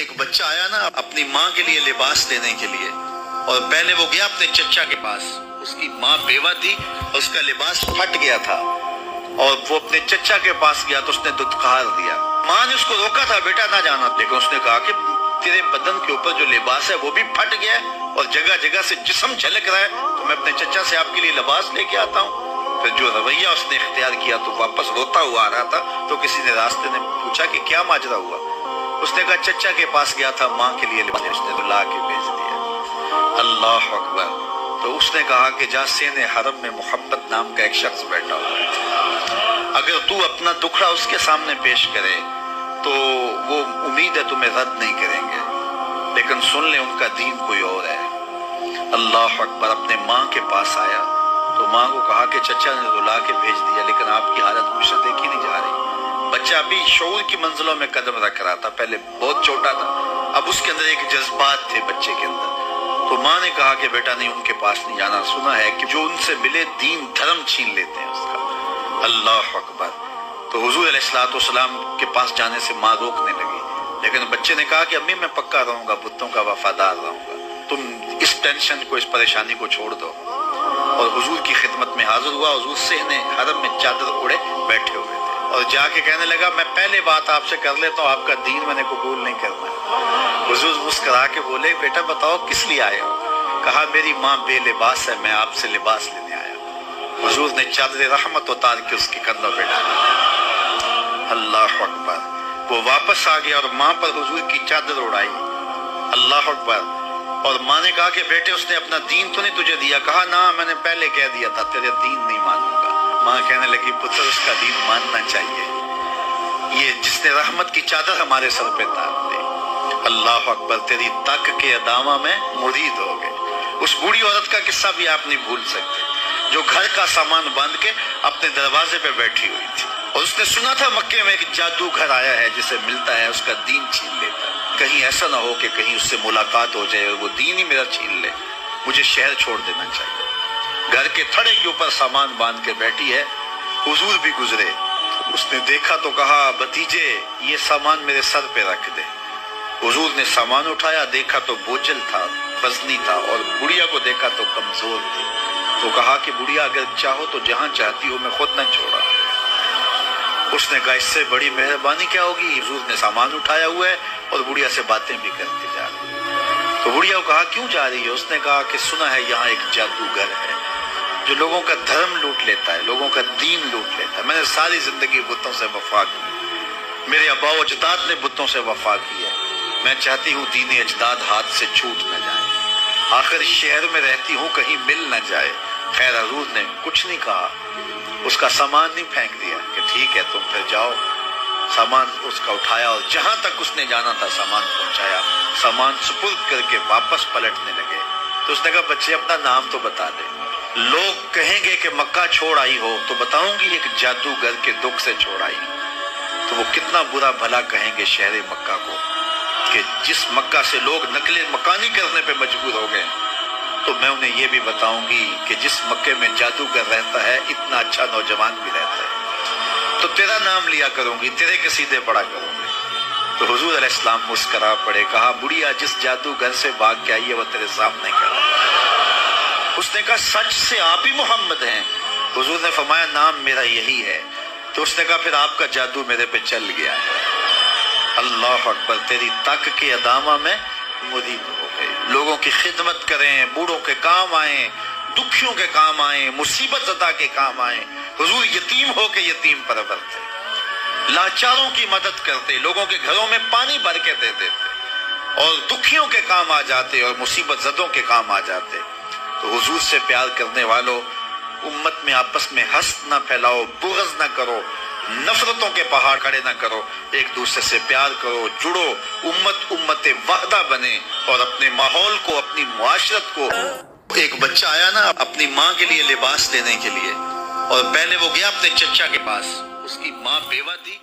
ایک بچہ آیا نا اپنی ماں کے لیے لباس لینے کے لیے، اور پہلے وہ گیا اپنے چچا کے پاس، اس کی ماں بیوہ تھی اور اس کا لباس پھٹ گیا تھا، اور وہ اپنے چچا کے پاس گیا تو اس نے دھتکار دیا۔ ماں نے اس کو روکا تھا، بیٹا نہ جانا، لیکن اس نے کہا کہ تیرے بدن کے اوپر جو لباس ہے وہ بھی پھٹ گیا ہے اور جگہ جگہ سے جسم جھلک رہا ہے، تو میں اپنے چچا سے آپ کے لیے لباس لے کے آتا ہوں۔ پھر جو رویہ اس نے اختیار کیا تو واپس روتا ہوا آ رہا تھا، تو کسی نے راستے نے پوچھا کہ کیا ماجرا ہوا؟ اس نے کہا چچا کے پاس گیا تھا ماں کے لیے لباس، اس نے تو لا کے بھیج دیا۔ اللہ اکبر۔ تو اس نے کہا کہ جا سین حرم میں محبت نام کا ایک شخص بیٹھا ہوا ہے، اگر تو اپنا دکھڑا اس کے سامنے پیش کرے تو وہ امید ہے تمہیں رد نہیں کریں گے، لیکن سن لے ان کا دین کوئی اور ہے۔ اللہ اکبر۔ اپنے ماں کے پاس آیا تو ماں کو کہا کہ چچا نے رلا کے بھیج دیا، لیکن آپ کی حالت مجھ سے دیکھی نہیں جا رہی۔ بچہ ابھی شعور کی منزلوں میں قدم رکھ رہا تھا، پہلے بہت چھوٹا تھا، اب اس کے اندر ایک جذبات تھے بچے کے اندر۔ تو ماں نے کہا کہ بیٹا نہیں، ان کے پاس نہیں جانا، سنا ہے کہ جو ان سے ملے دین دھرم چھین لیتے ہیں اس کا۔ اللہ اکبر۔ تو حضور علیہ الصلوۃ والسلام کے پاس جانے سے ماں روکنے لگی، لیکن بچے نے کہا کہ امی میں پکا رہوں گا، بتوں کا وفادار رہوں گا، تم اس ٹینشن کو، اس پریشانی کو چھوڑ دو۔ اور حضور کی خدمت میں حاضر ہوا۔ حضور صحن حرم میں چادر اوڑے بیٹھے ہوئے تھے، اور جا کے کہنے لگا میں پہلے بات آپ سے کر لیتا ہوں، آپ کا دین میں نے قبول نہیں کرنا۔ حضور مسکرا کے بولے بیٹا بتاؤ کس لیے آئے ہو؟ کہا میری ماں بے لباس ہے، میں آپ سے لباس لینے آیا ہوں۔ حضور نے چادر رحمت اتار کے اس کے کندھوں پہ ڈالا۔ اللہ اکبر۔ وہ واپس آ گیا اور ماں پر حضور کی چادر اڑائی۔ اللہ اکبر۔ اور ماں نے کہا کہ بیٹے اس نے اپنا دین تو نہیں تجھے دیا؟ کہا نہ، میں نے پہلے کہہ دیا تھا تیرے دین نہیں مانوں گا۔ ماں کہنے لگی پتر اس کا دین ماننا چاہیے، یہ جس نے رحمت کی چادر ہمارے سر پہ تار دی۔ اللہ اکبر۔ تیری تک کے ادامہ میں مرید ہو گئے۔ اس بوڑھی عورت کا قصہ بھی آپ نہیں بھول سکتے، جو گھر کا سامان باندھ کے اپنے دروازے پہ بیٹھی ہوئی تھی، اور اس نے سنا تھا مکے میں ایک جادوگر آیا ہے جسے ملتا ہے اس کا دین چھین لیتا ہے، کہیں ایسا نہ ہو کہ کہیں اس سے ملاقات ہو جائے اور وہ دین ہی میرا چھین لے، مجھے شہر چھوڑ دینا چاہیے۔ گھر کے تھڑے کے اوپر سامان باندھ کے بیٹھی ہے۔ حضور بھی گزرے، اس نے دیکھا تو کہا بھتیجے یہ سامان میرے سر پہ رکھ دے۔ حضور نے سامان اٹھایا، دیکھا تو بوجھل تھا، وزنی تھا، اور بڑھیا کو دیکھا تو کمزور تھی، تو کہا کہ بڑھیا اگر چاہو تو جہاں چاہتی ہو میں خود نہ چھوڑا۔ اس نے کہا اس سے بڑی مہربانی کیا ہوگی؟ حضور نے سامان اٹھایا ہوا ہے اور بڑھیا سے باتیں بھی کرتے جا رہے۔ تو بڑھیا کو کہا کیوں جا رہی ہے؟ اس نے کہا کہ سنا ہے یہاں ایک جادوگر ہے جو لوگوں کا دھرم لوٹ لیتا ہے، لوگوں کا دین لوٹ لیتا ہے۔ میں نے ساری زندگی بتوں سے وفا کی، میرے آبا و اجداد نے بتوں سے وفا کی ہے، میں چاہتی ہوں دین اجداد ہاتھ سے چھوٹ نہ جائیں، آخر اس شہر میں رہتی ہوں کہیں مل نہ جائے۔ خیر حضور نے کچھ نہیں کہا، اس کا سامان نہیں پھینک دیا کہ ٹھیک ہے تم پھر جاؤ۔ سامان اس کا اٹھایا اور جہاں تک اس نے جانا تھا سامان پہنچایا، سامان سپرد کر کے واپس پلٹنے لگے۔ تو اس نے کہا بچے اپنا نام تو بتا دے، لوگ کہیں گے کہ مکہ چھوڑ آئی ہو تو بتاؤں گی ایک جادوگر کے دکھ سے چھوڑ آئی، تو وہ کتنا برا بھلا کہیں گے شہر مکہ کو کہ جس مکہ سے لوگ نقل مکانی کرنے پہ مجبور ہو گئے، تو میں انہیں یہ بھی بتاؤں گی کہ جس مکے میں جادوگر رہتا ہے اتنا اچھا نوجوان بھی رہتا ہے، تو تیرا نام لیا کروں گی، تیرے قصیدے پڑھا کروں گی۔ تو حضور علیہ السلام مسکرا پڑے، کہا بڑھیا جس جادوگر سے بھاگ کے آئی ہے وہ تیرے سامنے کھڑا ہے۔ اس نے کہا سچ سے آپ ہی محمد ہیں؟ حضور نے فرمایا نام میرا یہی ہے۔ تو اس نے کہا پھر آپ کا جادو میرے پہ چل گیا ہے۔ اللہ اکبر۔ تیری تک کے ادامہ میں مرید ہو گئے، لوگوں کی خدمت کریں، بوڑھوں کے کام آئیں، دکھیوں کے کام آئیں، مصیبت زدہ کے کام آئیں۔ حضور یتیم ہو کے یتیم پرور تھے، لاچاروں کی مدد کرتے، لوگوں کے گھروں میں پانی بھر کے دیتے تھے، اور دکھیوں کے کام آ جاتے اور مصیبت زدوں کے کام آ جاتے۔ تو حضور سے پیار کرنے والوں، امت میں آپس میں حسد نہ پھیلاؤ، بغض نہ کرو، نفرتوں کے پہاڑ کھڑے نہ کرو، ایک دوسرے سے پیار کرو، جڑو، امت وحدہ بنے، اور اپنے ماحول کو، اپنی معاشرت کو۔ ایک بچہ آیا نا اپنی ماں کے لیے لباس لینے کے لیے، اور پہلے وہ گیا اپنے چچا کے پاس، اس کی ماں بیوہ تھی۔